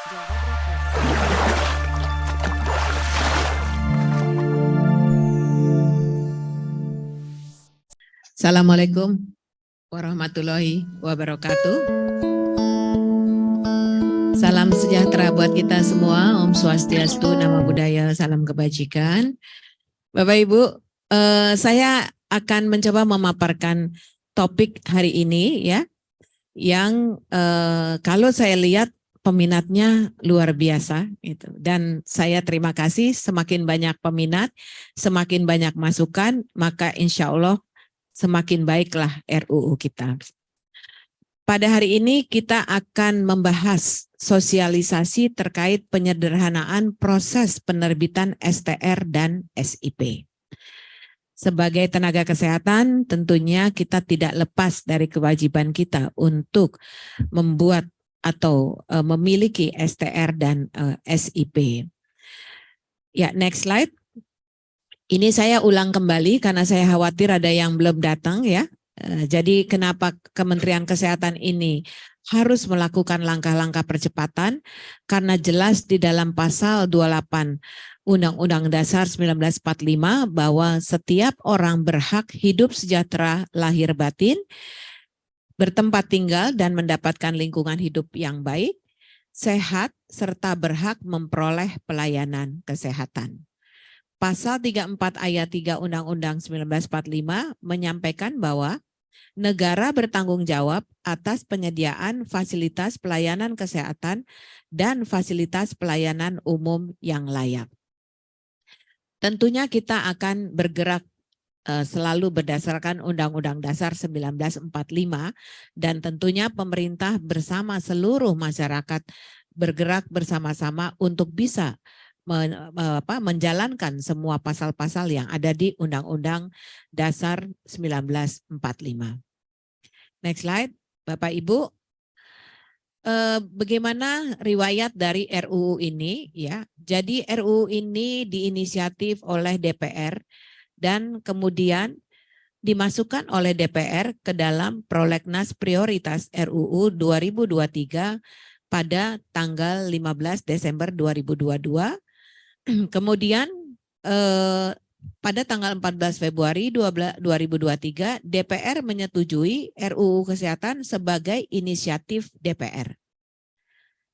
Assalamualaikum warahmatullahi wabarakatuh. Salam sejahtera buat kita semua. Om Swastiastu, Namo Buddhaya, salam kebajikan. Bapak Ibu, saya akan mencoba memaparkan topik hari ini ya, yang kalau saya lihat peminatnya luar biasa gitu. Dan saya terima kasih, semakin banyak peminat, semakin banyak masukan, maka insya Allah semakin baiklah RUU kita. Pada hari ini kita akan membahas sosialisasi terkait penyederhanaan proses penerbitan STR dan SIP. Sebagai tenaga kesehatan, tentunya kita tidak lepas dari kewajiban kita untuk membuat atau memiliki STR dan SIP. Ya, next slide. Ini saya ulang kembali karena saya khawatir ada yang belum datang ya. Jadi kenapa Kementerian Kesehatan ini harus melakukan langkah-langkah percepatan? Karena jelas di dalam pasal 28 Undang-Undang Dasar 1945 bahwa setiap orang berhak hidup sejahtera lahir batin, bertempat tinggal dan mendapatkan lingkungan hidup yang baik, sehat, serta berhak memperoleh pelayanan kesehatan. Pasal 34 ayat 3 Undang-Undang 1945 menyampaikan bahwa negara bertanggung jawab atas penyediaan fasilitas pelayanan kesehatan dan fasilitas pelayanan umum yang layak. Tentunya kita akan bergerak selalu berdasarkan Undang-Undang Dasar 1945 dan tentunya pemerintah bersama seluruh masyarakat bergerak bersama-sama untuk bisa menjalankan semua pasal-pasal yang ada di Undang-Undang Dasar 1945. Next slide, Bapak Ibu. Bagaimana riwayat dari RUU ini ya? Jadi RUU ini diinisiatif oleh DPR dan kemudian dimasukkan oleh DPR ke dalam Prolegnas Prioritas RUU 2023 pada tanggal 15 Desember 2022. Kemudian pada tanggal 14 Februari 2023 DPR menyetujui RUU Kesehatan sebagai inisiatif DPR.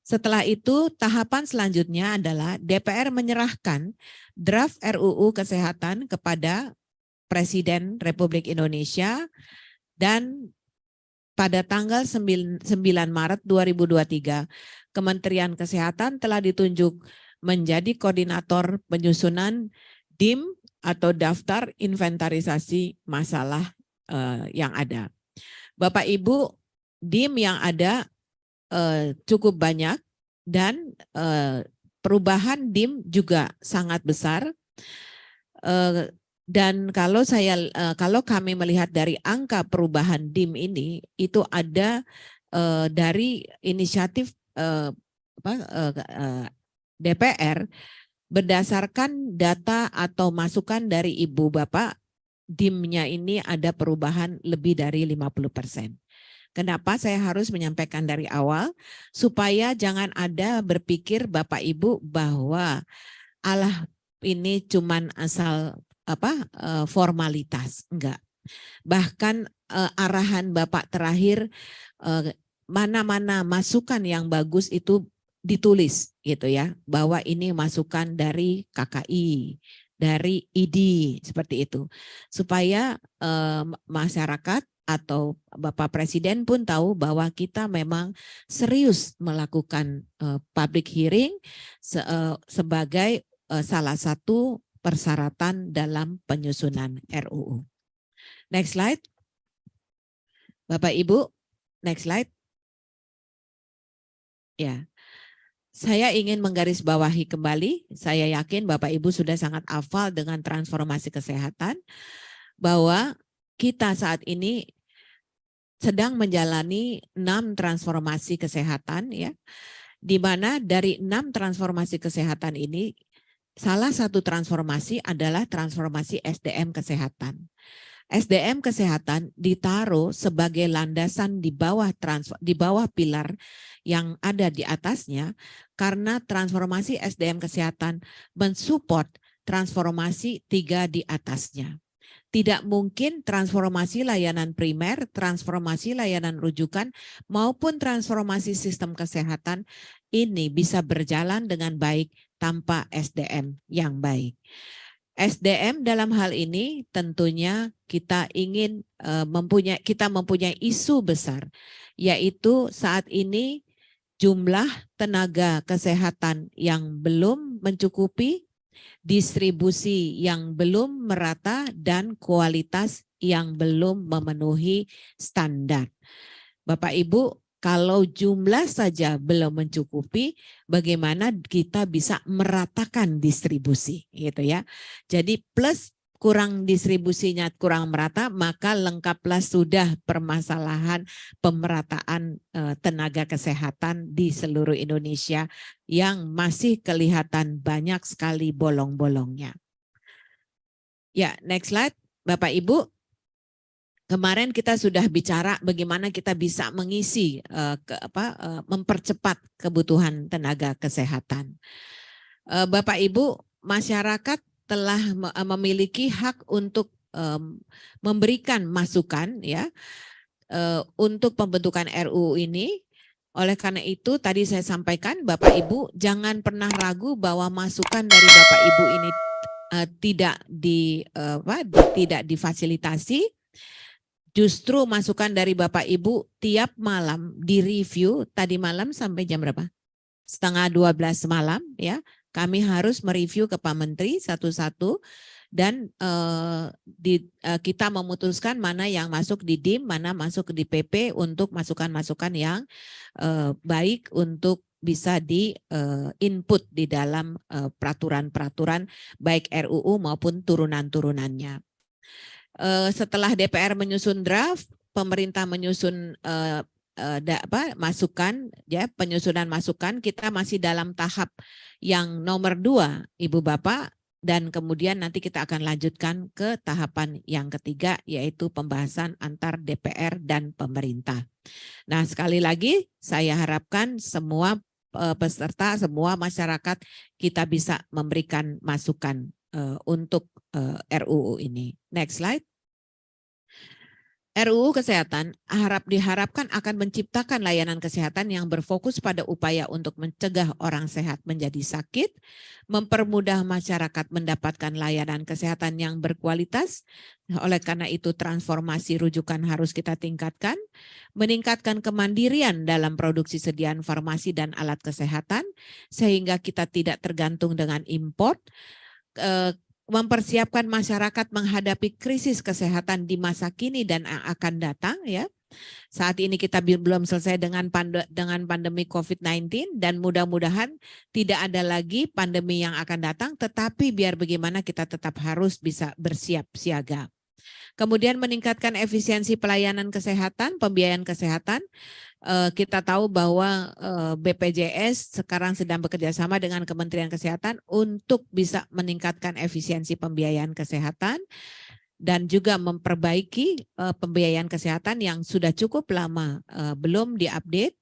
Setelah itu tahapan selanjutnya adalah DPR menyerahkan draft RUU Kesehatan kepada Presiden Republik Indonesia dan pada tanggal 9 Maret 2023 Kementerian Kesehatan telah ditunjuk menjadi koordinator penyusunan DIM atau daftar inventarisasi masalah yang ada. Bapak Ibu, DIM yang ada cukup banyak dan perubahan DIM juga sangat besar. Dan kalau kami melihat dari angka perubahan DIM ini itu ada dari inisiatif DPR berdasarkan data atau masukan dari Ibu Bapak, DIM-nya ini ada perubahan lebih dari 50%. Kenapa saya harus menyampaikan dari awal? Supaya jangan ada berpikir Bapak Ibu bahwa alah ini cuman asal formalitas. Enggak. Bahkan arahan Bapak terakhir mana-mana masukan yang bagus itu ditulis gitu ya, bahwa ini masukan dari KKI, dari ID seperti itu, supaya masyarakat atau Bapak Presiden pun tahu bahwa kita memang serius melakukan public hearing sebagai salah satu persyaratan dalam penyusunan RUU. Next slide, Bapak Ibu, next slide. Ya. Saya ingin menggarisbawahi kembali, saya yakin Bapak Ibu sudah sangat hafal dengan transformasi kesehatan, bahwa kita saat ini sedang menjalani 6 transformasi kesehatan ya, di mana dari 6 transformasi kesehatan ini salah satu transformasi adalah transformasi SDM kesehatan. SDM kesehatan ditaruh sebagai landasan di bawah pilar yang ada di atasnya, karena transformasi SDM kesehatan mensupport transformasi 3 di atasnya. Tidak mungkin transformasi layanan primer, transformasi layanan rujukan, maupun transformasi sistem kesehatan ini bisa berjalan dengan baik tanpa SDM yang baik. SDM dalam hal ini tentunya kita ingin mempunyai isu besar, yaitu saat ini jumlah tenaga kesehatan yang belum mencukupi, distribusi yang belum merata, dan kualitas yang belum memenuhi standar. Bapak Ibu, kalau jumlah saja belum mencukupi, bagaimana kita bisa meratakan distribusi, gitu ya. Jadi plus kurang distribusinya kurang merata, maka lengkaplah sudah permasalahan pemerataan tenaga kesehatan di seluruh Indonesia yang masih kelihatan banyak sekali bolong-bolongnya. Ya, next slide, Bapak Ibu. Kemarin kita sudah bicara bagaimana kita bisa mengisi, mempercepat kebutuhan tenaga kesehatan. Bapak Ibu, masyarakat telah memiliki hak untuk memberikan masukan ya untuk pembentukan RUU ini. Oleh karena itu tadi saya sampaikan Bapak Ibu jangan pernah ragu bahwa masukan dari Bapak Ibu ini tidak difasilitasi. Justru masukan dari Bapak Ibu tiap malam direview. Tadi malam sampai jam berapa? 11:30 malam ya. Kami harus mereview ke Pak Menteri satu-satu dan kita memutuskan mana yang masuk di DIM, mana masuk di PP untuk masukan-masukan yang baik untuk bisa di input di dalam peraturan-peraturan baik RUU maupun turunan-turunannya. Setelah DPR menyusun draft, pemerintah menyusun masukan, ya penyusunan masukan, kita masih dalam tahap yang nomor 2, Ibu Bapak, dan kemudian nanti kita akan lanjutkan ke tahapan yang ketiga, yaitu pembahasan antar DPR dan pemerintah. Nah, sekali lagi saya harapkan semua peserta, semua masyarakat kita bisa memberikan masukan untuk RUU ini. Next slide. RUU Kesehatan diharapkan akan menciptakan layanan kesehatan yang berfokus pada upaya untuk mencegah orang sehat menjadi sakit, mempermudah masyarakat mendapatkan layanan kesehatan yang berkualitas. Oleh karena itu transformasi rujukan harus kita tingkatkan, meningkatkan kemandirian dalam produksi sediaan farmasi dan alat kesehatan, sehingga kita tidak tergantung dengan impor, mempersiapkan masyarakat menghadapi krisis kesehatan di masa kini dan akan datang ya. Saat ini kita belum selesai dengan pandemi COVID-19 dan mudah-mudahan tidak ada lagi pandemi yang akan datang, tetapi biar bagaimana kita tetap harus bisa bersiap siaga. Kemudian meningkatkan efisiensi pelayanan kesehatan, pembiayaan kesehatan. Kita tahu bahwa BPJS sekarang sedang bekerja sama dengan Kementerian Kesehatan untuk bisa meningkatkan efisiensi pembiayaan kesehatan dan juga memperbaiki pembiayaan kesehatan yang sudah cukup lama belum diupdate.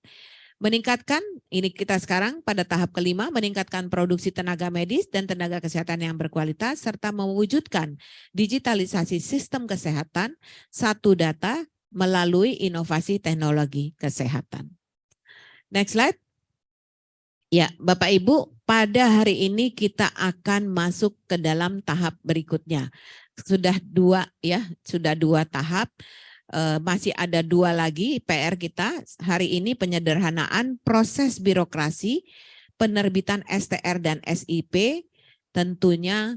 Meningkatkan, ini kita sekarang pada tahap kelima, meningkatkan produksi tenaga medis dan tenaga kesehatan yang berkualitas serta mewujudkan digitalisasi sistem kesehatan, satu data, melalui inovasi teknologi kesehatan. Next slide. Ya, Bapak Ibu, pada hari ini kita akan masuk ke dalam tahap berikutnya. Sudah dua tahap. Masih ada 2 lagi PR kita hari ini, penyederhanaan proses birokrasi, penerbitan STR dan SIP, tentunya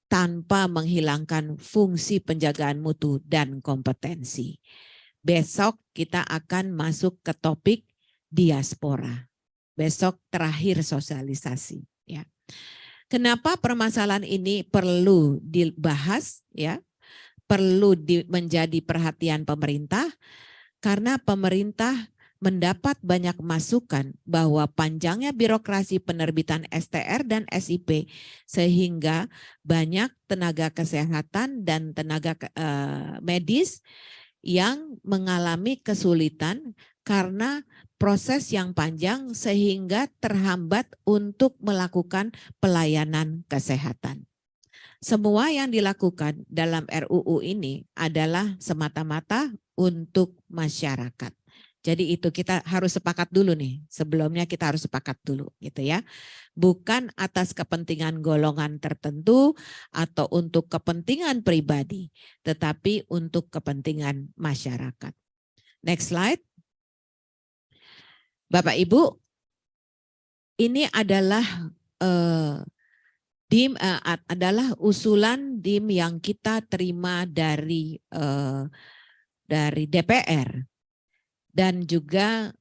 tanpa menghilangkan fungsi penjagaan mutu dan kompetensi. Besok kita akan masuk ke topik diaspora. Besok terakhir sosialisasi. Ya. Kenapa permasalahan ini perlu dibahas? Ya, perlu menjadi perhatian pemerintah karena pemerintah mendapat banyak masukan bahwa panjangnya birokrasi penerbitan STR dan SIP sehingga banyak tenaga kesehatan dan tenaga medis yang mengalami kesulitan karena proses yang panjang sehingga terhambat untuk melakukan pelayanan kesehatan. Semua yang dilakukan dalam RUU ini adalah semata-mata untuk masyarakat. Jadi itu kita harus sepakat dulu nih. Sebelumnya kita harus sepakat dulu gitu ya. Bukan atas kepentingan golongan tertentu atau untuk kepentingan pribadi, tetapi untuk kepentingan masyarakat. Next slide. Bapak Ibu, ini adalah adalah usulan DIM yang kita terima dari DPR dan juga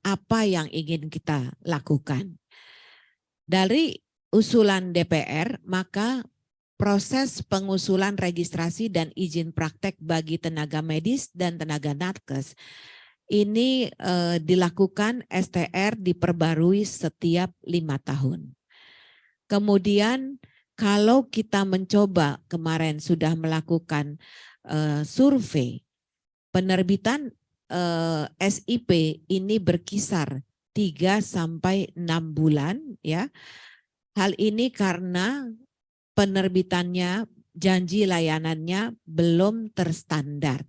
apa yang ingin kita lakukan. Dari usulan DPR, maka proses pengusulan registrasi dan izin praktek bagi tenaga medis dan tenaga nakes ini dilakukan STR diperbarui setiap 5 tahun. Kemudian kalau kita mencoba kemarin sudah melakukan survei, penerbitan SIP ini berkisar 3 sampai 6 bulan ya. Hal ini karena penerbitannya, janji layanannya belum terstandar.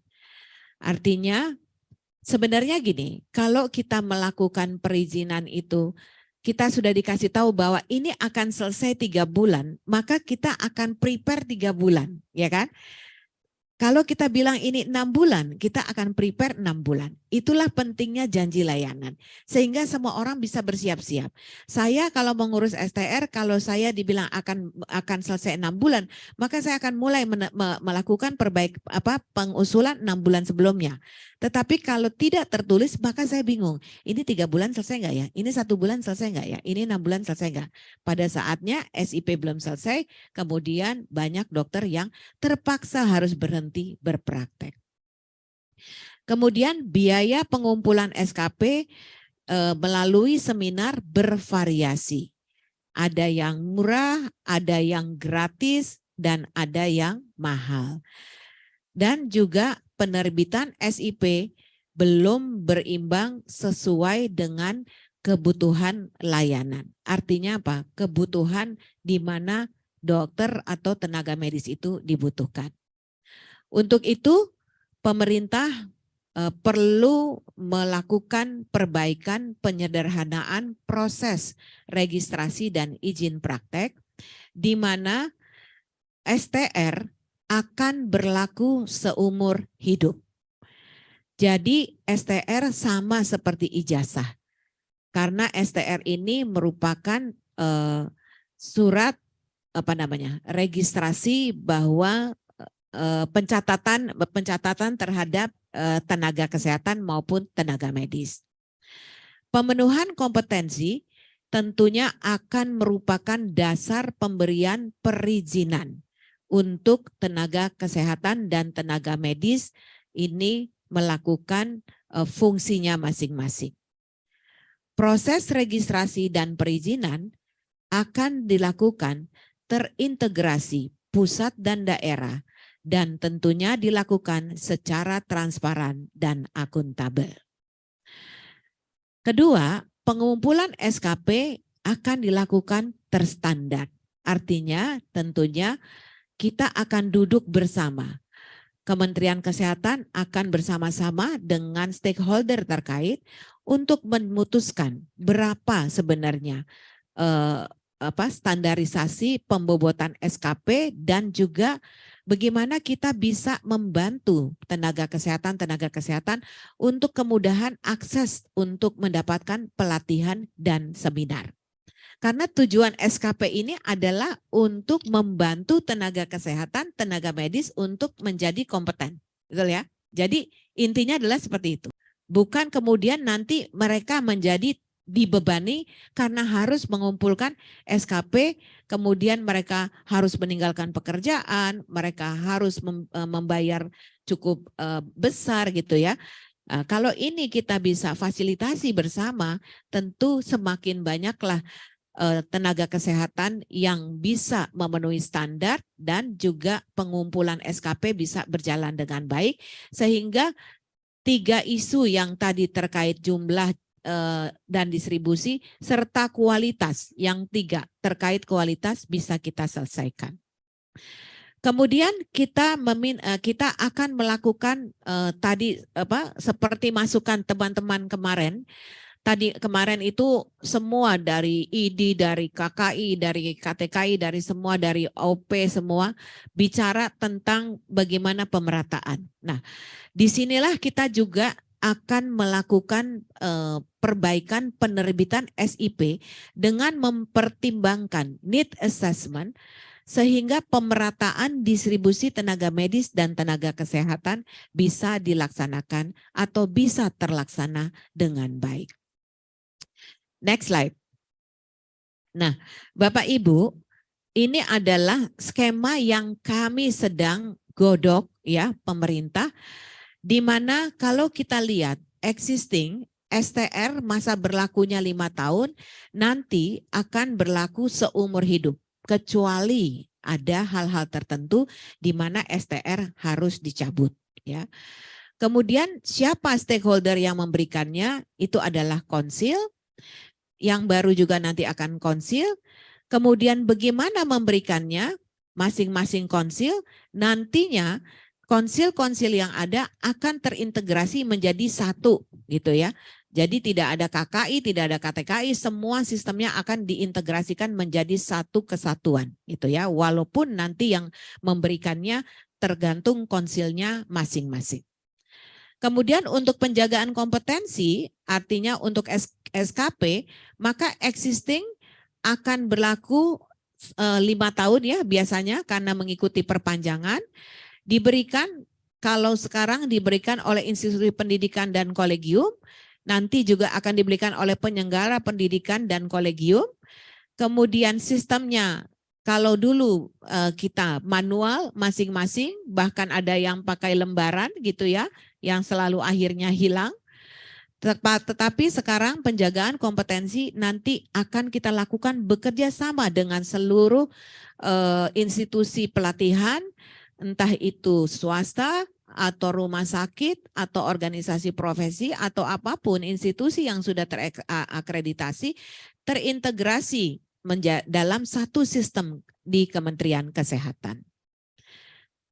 Artinya sebenarnya gini, kalau kita melakukan perizinan itu kita sudah dikasih tahu bahwa ini akan selesai 3 bulan, maka kita akan prepare 3 bulan, ya kan? Kalau kita bilang ini 6 bulan, kita akan prepare 6 bulan. Itulah pentingnya janji layanan. Sehingga semua orang bisa bersiap-siap. Saya kalau mengurus STR, kalau saya dibilang akan selesai 6 bulan, maka saya akan mulai melakukan pengusulan 6 bulan sebelumnya. Tetapi kalau tidak tertulis, maka saya bingung. Ini 3 bulan selesai nggak ya? Ini 1 bulan selesai nggak ya? Ini 6 bulan selesai nggak? Pada saatnya SIP belum selesai, kemudian banyak dokter yang terpaksa harus berhenti berpraktek. Kemudian biaya pengumpulan SKP melalui seminar bervariasi. Ada yang murah, ada yang gratis, dan ada yang mahal. Dan juga penerbitan SIP belum berimbang sesuai dengan kebutuhan layanan. Artinya apa? Kebutuhan di mana dokter atau tenaga medis itu dibutuhkan. Untuk itu pemerintah perlu melakukan perbaikan penyederhanaan proses registrasi dan izin praktek di mana STR akan berlaku seumur hidup. Jadi STR sama seperti ijazah. Karena STR ini merupakan surat registrasi bahwa pencatatan terhadap tenaga kesehatan maupun tenaga medis. Pemenuhan kompetensi tentunya akan merupakan dasar pemberian perizinan untuk tenaga kesehatan dan tenaga medis ini melakukan fungsinya masing-masing. Proses registrasi dan perizinan akan dilakukan terintegrasi pusat dan daerah dan tentunya dilakukan secara transparan dan akuntabel. Kedua, pengumpulan SKP akan dilakukan terstandar. Artinya tentunya kita akan duduk bersama. Kementerian Kesehatan akan bersama-sama dengan stakeholder terkait untuk memutuskan berapa sebenarnya standarisasi pembobotan SKP dan juga bagaimana kita bisa membantu tenaga kesehatan untuk kemudahan akses untuk mendapatkan pelatihan dan seminar. Karena tujuan SKP ini adalah untuk membantu tenaga kesehatan, tenaga medis untuk menjadi kompeten. Betul ya? Jadi intinya adalah seperti itu. Bukan kemudian nanti mereka menjadi dibebani karena harus mengumpulkan SKP, kemudian mereka harus meninggalkan pekerjaan, mereka harus membayar cukup besar gitu ya. Kalau ini kita bisa fasilitasi bersama, tentu semakin banyaklah tenaga kesehatan yang bisa memenuhi standar dan juga pengumpulan SKP bisa berjalan dengan baik, sehingga 3 isu yang tadi terkait jumlah dan distribusi serta kualitas, yang 3 terkait kualitas bisa kita selesaikan. Kemudian kita akan melakukan tadi seperti masukan teman-teman kemarin. Tadi kemarin itu semua dari ID, dari KKI, dari KTKI, dari semua, dari OP semua bicara tentang bagaimana pemerataan. Nah, disinilah kita juga akan melakukan perbaikan penerbitan SIP dengan mempertimbangkan need assessment, sehingga pemerataan distribusi tenaga medis dan tenaga kesehatan bisa dilaksanakan atau bisa terlaksana dengan baik. Next slide. Nah, Bapak Ibu, ini adalah skema yang kami sedang godok ya pemerintah, di mana kalau kita lihat existing STR masa berlakunya 5 tahun, nanti akan berlaku seumur hidup, kecuali ada hal-hal tertentu di mana STR harus dicabut ya. Kemudian siapa stakeholder yang memberikannya? Itu adalah konsil, yang baru juga nanti akan konsil. Kemudian bagaimana memberikannya? Masing-masing konsil nantinya konsil-konsil yang ada akan terintegrasi menjadi satu gitu ya. Jadi tidak ada KKI, tidak ada KTKI, semua sistemnya akan diintegrasikan menjadi satu kesatuan gitu ya. Walaupun nanti yang memberikannya tergantung konsilnya masing-masing. Kemudian untuk penjagaan kompetensi, artinya untuk SKP, maka existing akan berlaku 5 tahun ya biasanya karena mengikuti perpanjangan. Diberikan, kalau sekarang diberikan oleh institusi pendidikan dan kolegium, nanti juga akan diberikan oleh penyelenggara pendidikan dan kolegium. Kemudian sistemnya, kalau dulu kita manual masing-masing, bahkan ada yang pakai lembaran gitu ya, yang selalu akhirnya hilang. Tetapi sekarang penjagaan kompetensi nanti akan kita lakukan bekerja sama dengan seluruh institusi pelatihan, entah itu swasta atau rumah sakit atau organisasi profesi atau apapun institusi yang sudah terakreditasi, terintegrasi dalam satu sistem di Kementerian Kesehatan.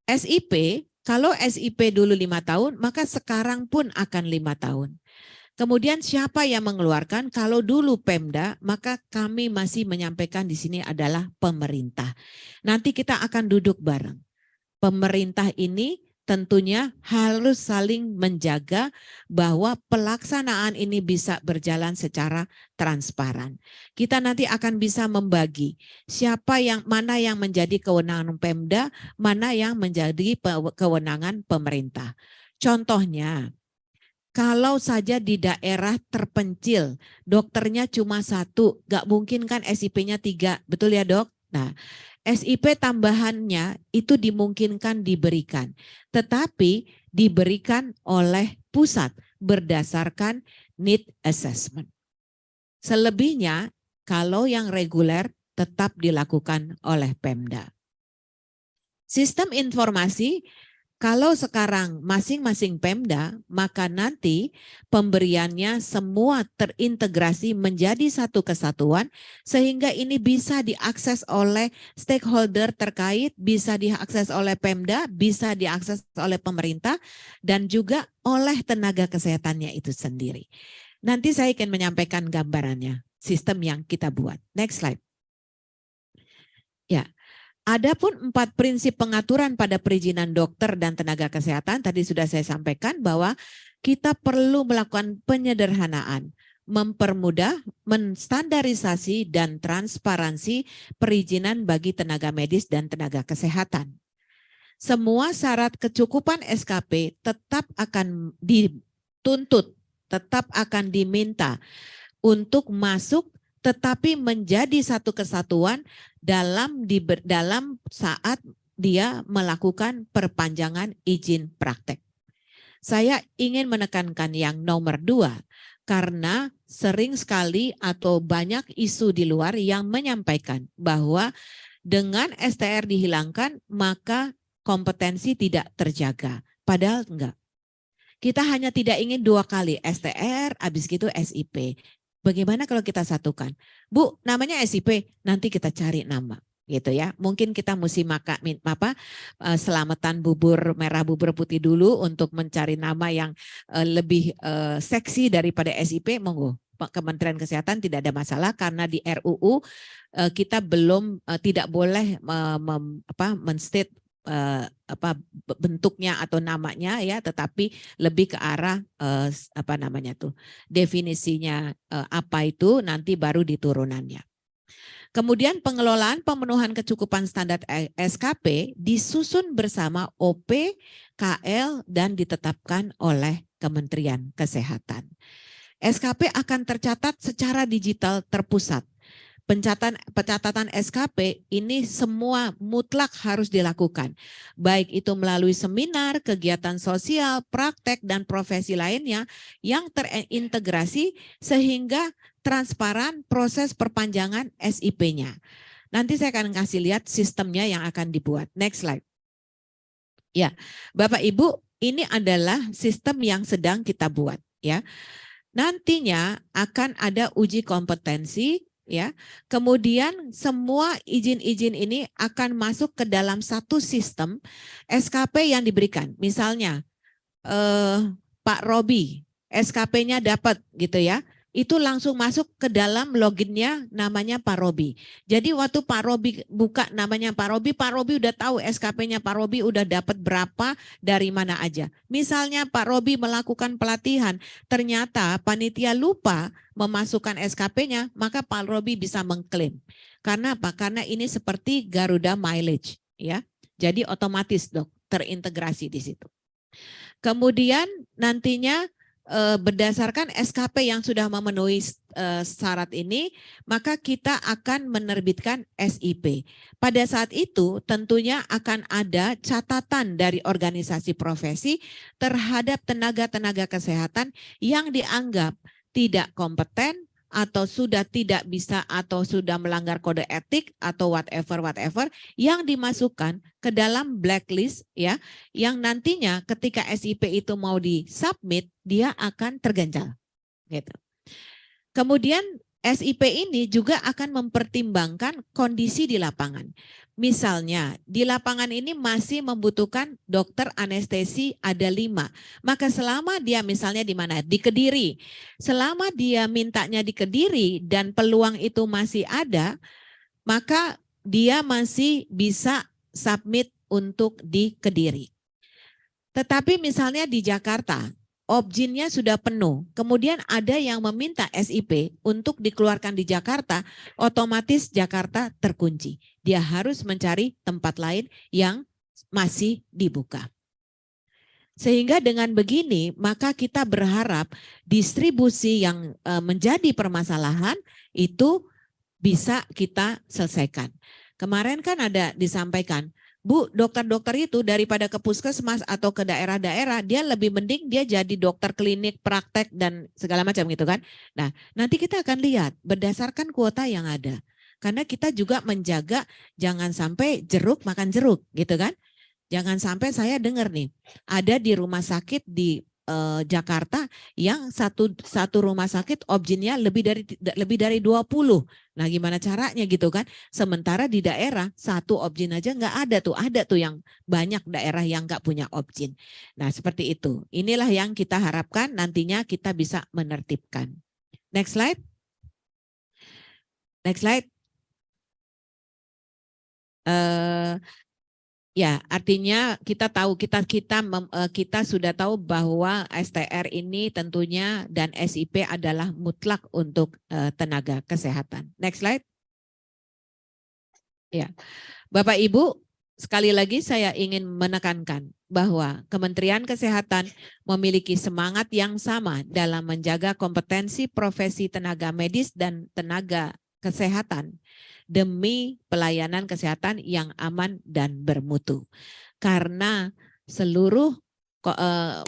SIP, kalau SIP dulu 5 tahun, maka sekarang pun akan 5 tahun. Kemudian siapa yang mengeluarkan? Kalau dulu Pemda, maka kami masih menyampaikan di sini adalah pemerintah. Nanti kita akan duduk bareng. Pemerintah ini tentunya harus saling menjaga bahwa pelaksanaan ini bisa berjalan secara transparan. Kita nanti akan bisa membagi mana yang menjadi kewenangan Pemda, mana yang menjadi kewenangan pemerintah. Contohnya, kalau saja di daerah terpencil, dokternya cuma 1, nggak mungkin kan SIP-nya 3, betul ya dok? Nah, SIP tambahannya itu dimungkinkan diberikan, tetapi diberikan oleh pusat berdasarkan need assessment. Selebihnya, kalau yang reguler tetap dilakukan oleh Pemda. Sistem informasi, kalau sekarang masing-masing Pemda, maka nanti pemberiannya semua terintegrasi menjadi satu kesatuan, sehingga ini bisa diakses oleh stakeholder terkait, bisa diakses oleh Pemda, bisa diakses oleh pemerintah, dan juga oleh tenaga kesehatannya itu sendiri. Nanti saya akan menyampaikan gambarannya, sistem yang kita buat. Next slide. Ya. Adapun 4 prinsip pengaturan pada perizinan dokter dan tenaga kesehatan, tadi sudah saya sampaikan bahwa kita perlu melakukan penyederhanaan, mempermudah, menstandarisasi, dan transparansi perizinan bagi tenaga medis dan tenaga kesehatan. Semua syarat kecukupan SKP tetap akan dituntut, tetap akan diminta untuk masuk, tetapi menjadi satu kesatuan dalam saat dia melakukan perpanjangan izin praktek. Saya ingin menekankan yang nomor 2, karena sering sekali atau banyak isu di luar yang menyampaikan bahwa dengan STR dihilangkan maka kompetensi tidak terjaga. Padahal enggak. Kita hanya tidak ingin 2 kali STR, habis gitu SIP. Bagaimana kalau kita satukan? Bu, namanya SIP, nanti kita cari nama. Gitu ya. Mungkin kita mesti selamatan bubur merah bubur putih dulu untuk mencari nama yang lebih seksi daripada SIP. Monggo. Kementerian Kesehatan tidak ada masalah karena di RUU kita belum tidak boleh men-state bentuknya atau namanya ya, tetapi lebih ke arah definisinya apa itu nanti baru di turunannya. Kemudian pengelolaan pemenuhan kecukupan standar SKP disusun bersama OP, KL dan ditetapkan oleh Kementerian Kesehatan. SKP akan tercatat secara digital terpusat. Pencatatan SKP ini semua mutlak harus dilakukan. Baik itu melalui seminar, kegiatan sosial, praktek, dan profesi lainnya yang terintegrasi sehingga transparan proses perpanjangan SIP-nya. Nanti saya akan kasih lihat sistemnya yang akan dibuat. Next slide. Ya, Bapak Ibu, ini adalah sistem yang sedang kita buat. Ya, nantinya akan ada uji kompetensi. Ya, kemudian semua izin-izin ini akan masuk ke dalam satu sistem SKP yang diberikan. Misalnya Pak Robi, SKP-nya dapat gitu ya, itu langsung masuk ke dalam loginnya namanya Pak Robi. Jadi waktu Pak Robi buka namanya Pak Robi udah tahu SKP-nya Pak Robi udah dapat berapa dari mana aja. Misalnya Pak Robi melakukan pelatihan, ternyata panitia lupa memasukkan SKP-nya, maka Pak Robi bisa mengklaim. Karena apa? Karena ini seperti Garuda Mileage, ya. Jadi otomatis dok terintegrasi di situ. Kemudian nantinya berdasarkan SKP yang sudah memenuhi syarat ini, maka kita akan menerbitkan SIP. Pada saat itu tentunya akan ada catatan dari organisasi profesi terhadap tenaga-tenaga kesehatan yang dianggap tidak kompeten atau sudah tidak bisa atau sudah melanggar kode etik atau whatever yang dimasukkan ke dalam blacklist ya, yang nantinya ketika SIP itu mau disubmit dia akan terganjal gitu. Kemudian SIP ini juga akan mempertimbangkan kondisi di lapangan. Misalnya di lapangan ini masih membutuhkan dokter anestesi ada 5. Maka selama dia misalnya di mana? Di Kediri. Selama dia mintanya di Kediri dan peluang itu masih ada, maka dia masih bisa submit untuk di Kediri. Tetapi misalnya di Jakarta, objinnya sudah penuh, kemudian ada yang meminta SIP untuk dikeluarkan di Jakarta, otomatis Jakarta terkunci. Dia harus mencari tempat lain yang masih dibuka. Sehingga dengan begini, maka kita berharap distribusi yang menjadi permasalahan itu bisa kita selesaikan. Kemarin kan ada disampaikan, Bu, dokter-dokter itu daripada ke puskesmas atau ke daerah-daerah, dia lebih mending dia jadi dokter klinik, praktek, dan segala macam gitu kan. Nah, nanti kita akan lihat berdasarkan kuota yang ada. Karena kita juga menjaga jangan sampai jeruk makan jeruk gitu kan. Jangan sampai saya dengar nih, ada di rumah sakit di Jakarta yang satu rumah sakit objinnya lebih dari 20. Nah, gimana caranya gitu kan? Sementara di daerah satu objin aja nggak ada tuh yang banyak daerah yang nggak punya objin. Nah, seperti itu. Inilah yang kita harapkan nantinya kita bisa menertibkan. Next slide. Next slide. Ya, artinya kita tahu kita sudah tahu bahwa STR ini tentunya dan SIP adalah mutlak untuk tenaga kesehatan. Next slide. Ya, Bapak Ibu, sekali lagi saya ingin menekankan bahwa Kementerian Kesehatan memiliki semangat yang sama dalam menjaga kompetensi profesi tenaga medis dan tenaga kesehatan demi pelayanan kesehatan yang aman dan bermutu. Karena seluruh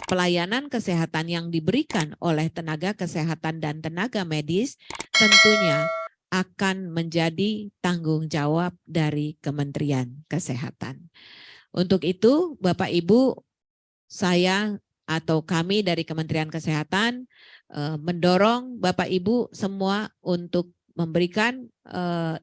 pelayanan kesehatan yang diberikan oleh tenaga kesehatan dan tenaga medis tentunya akan menjadi tanggung jawab dari Kementerian Kesehatan. Untuk itu, Bapak Ibu, saya atau kami dari Kementerian Kesehatan mendorong Bapak Ibu semua untuk memberikan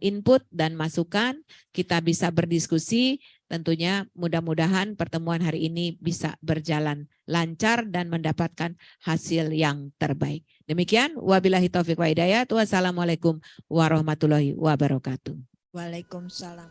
input dan masukan. Kita bisa berdiskusi. Tentunya mudah-mudahan pertemuan hari ini bisa berjalan lancar dan mendapatkan hasil yang terbaik. Demikian, wabillahi taufiq wa hidayah. Wassalamualaikum warahmatullahi wabarakatuh. Waalaikumsalam.